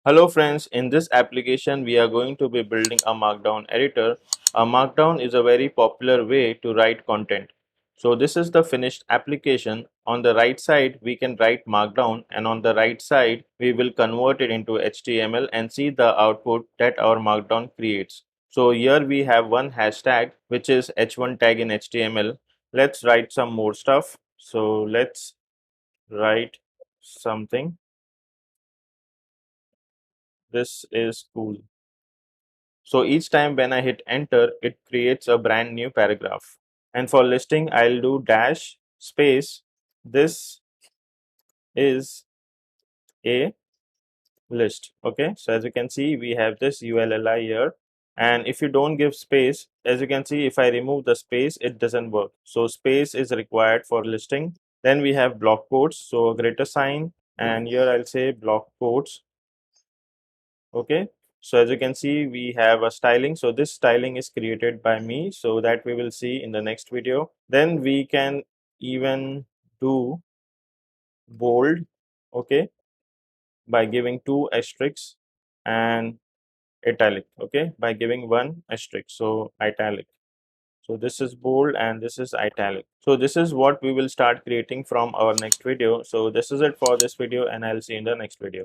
Hello friends, in this application we are going to be building a Markdown editor. A Markdown is a very popular way to write content. So this is the finished application. On the right side we can write Markdown, and on the right side we will convert it into HTML and see the output that our Markdown creates. So here we have one hashtag which is h1 tag in HTML. Let's write some more stuff. So let's write something. This is cool. So each time when I hit enter, it creates a brand new paragraph. And for listing, I'll do dash space. This is a list. Okay. So as you can see, we have this ULLI here. And if you don't give space, as you can see, if I remove the space, it doesn't work. So space is required for listing. Then we have block quotes. So a greater sign. And here I'll say block quotes. Okay, so as you can see we have a styling. So this styling is created by me, so that we will see in the next video. Then we can even do bold, okay, by giving two asterisks, and italic, okay, by giving one asterisk, so italic. So this is bold and this is italic. So this is what we will start creating from our next video. So this is it for this video, and I'll see you in the next video.